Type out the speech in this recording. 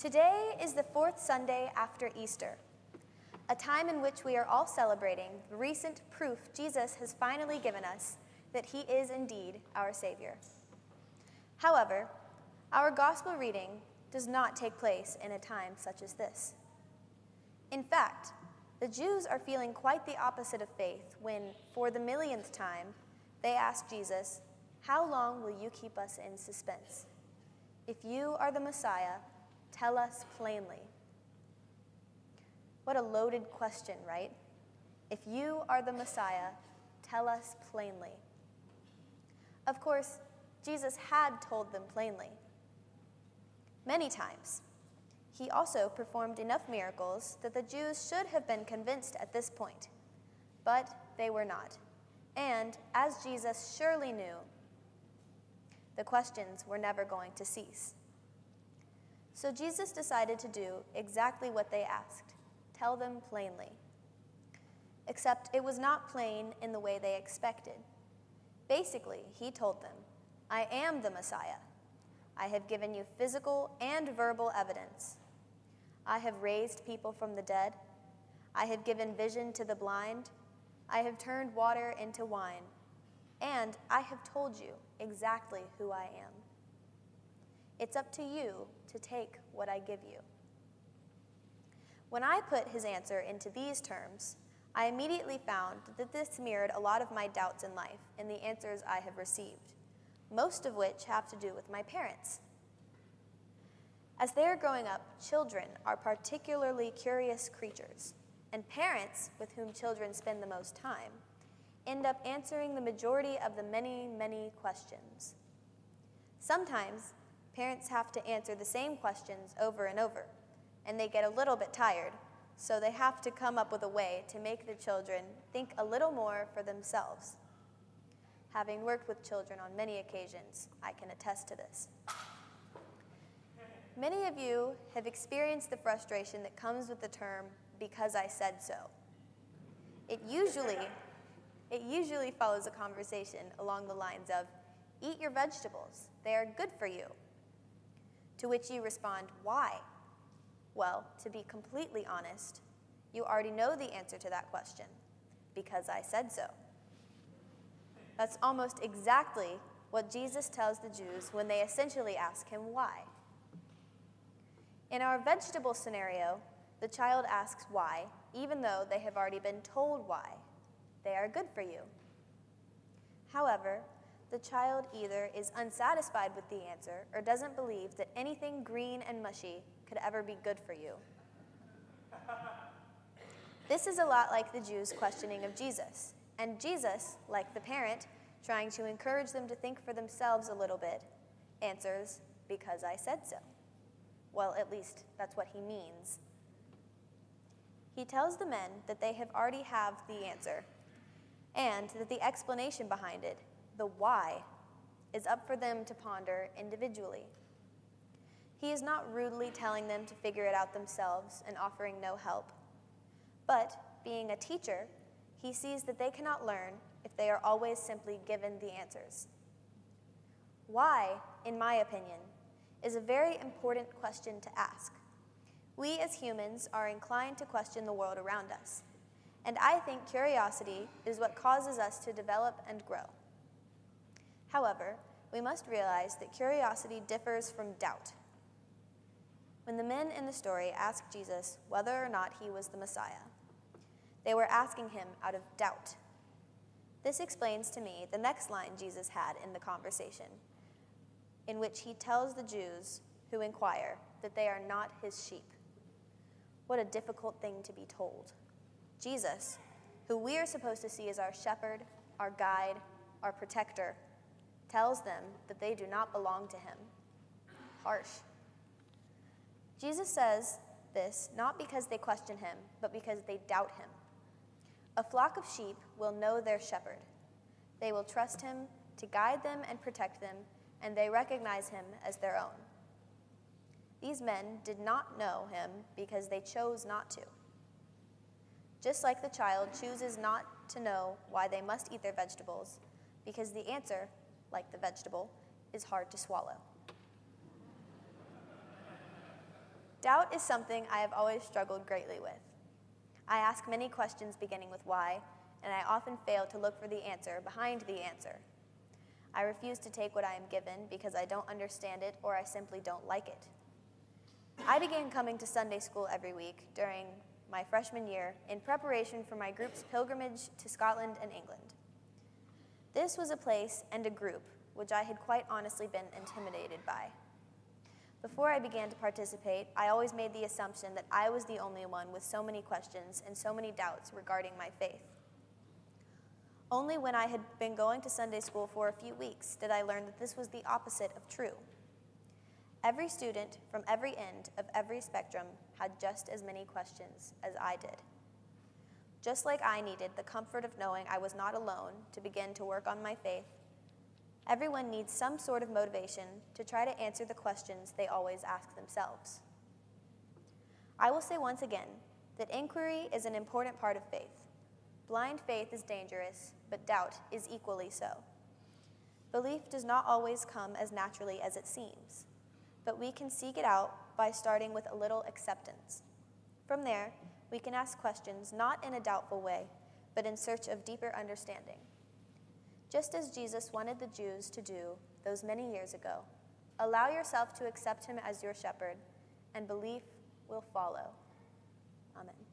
Today is the fourth Sunday after Easter, a time in which we are all celebrating the recent proof Jesus has finally given us that he is indeed our Savior. However, our gospel reading does not take place in a time such as this. In fact, the Jews are feeling quite the opposite of faith when, for the millionth time, they ask Jesus, "How long will you keep us in suspense? If you are the Messiah, tell us plainly." What a loaded question, right? If you are the Messiah, tell us plainly. Of course, Jesus had told them plainly. Many times. He also performed enough miracles that the Jews should have been convinced at this point. But they were not. And, as Jesus surely knew, the questions were never going to cease. So Jesus decided to do exactly what they asked, tell them plainly. Except it was not plain in the way they expected. Basically, he told them, "I am the Messiah. I have given you physical and verbal evidence. I have raised people from the dead. I have given vision to the blind. I have turned water into wine. And I have told you exactly who I am. It's up to you to take what I give you." When I put his answer into these terms, I immediately found that this mirrored a lot of my doubts in life in the answers I have received, most of which have to do with my parents. As they are growing up, children are particularly curious creatures, and parents, with whom children spend the most time, end up answering the majority of the many, many questions. Sometimes, parents have to answer the same questions over and over, and they get a little bit tired, so they have to come up with a way to make the children think a little more for themselves. Having worked with children on many occasions, I can attest to this. Many of you have experienced the frustration that comes with the term, "because I said so." It usually follows a conversation along the lines of, "Eat your vegetables, they are good for you." To which you respond, "Why?" Well, to be completely honest, you already know the answer to that question, "Because I said so." That's almost exactly what Jesus tells the Jews when they essentially ask him why. In our vegetable scenario, the child asks why, even though they have already been told why. They are good for you. However, the child either is unsatisfied with the answer or doesn't believe that anything green and mushy could ever be good for you. This is a lot like the Jews' questioning of Jesus, and Jesus, like the parent, trying to encourage them to think for themselves a little bit, answers, "Because I said so." Well, at least that's what he means. He tells the men that they have already have the answer, and that the explanation behind it, the why, is up for them to ponder individually. He is not rudely telling them to figure it out themselves and offering no help. But, being a teacher, he sees that they cannot learn if they are always simply given the answers. Why, in my opinion, is a very important question to ask. We as humans are inclined to question the world around us, and I think curiosity is what causes us to develop and grow. However, we must realize that curiosity differs from doubt. When the men in the story asked Jesus whether or not he was the Messiah, they were asking him out of doubt. This explains to me the next line Jesus had in the conversation, in which he tells the Jews who inquire that they are not his sheep. What a difficult thing to be told. Jesus, who we are supposed to see as our shepherd, our guide, our protector, tells them that they do not belong to him. Harsh. Jesus says this not because they question him, but because they doubt him. A flock of sheep will know their shepherd. They will trust him to guide them and protect them, and they recognize him as their own. These men did not know him because they chose not to. Just like the child chooses not to know why they must eat their vegetables, because the answer, like the vegetable, is hard to swallow. Doubt is something I have always struggled greatly with. I ask many questions beginning with why, and I often fail to look for the answer behind the answer. I refuse to take what I am given because I don't understand it or I simply don't like it. I began coming to Sunday school every week during my freshman year in preparation for my group's pilgrimage to Scotland and England. This was a place and a group which I had quite honestly been intimidated by. Before I began to participate, I always made the assumption that I was the only one with so many questions and so many doubts regarding my faith. Only when I had been going to Sunday school for a few weeks did I learn that this was the opposite of true. Every student from every end of every spectrum had just as many questions as I did. Just like I needed the comfort of knowing I was not alone to begin to work on my faith, everyone needs some sort of motivation to try to answer the questions they always ask themselves. I will say once again that inquiry is an important part of faith. Blind faith is dangerous, but doubt is equally so. Belief does not always come as naturally as it seems, but we can seek it out by starting with a little acceptance. From there, we can ask questions not in a doubtful way, but in search of deeper understanding. Just as Jesus wanted the Jews to do those many years ago, allow yourself to accept him as your shepherd, and belief will follow. Amen.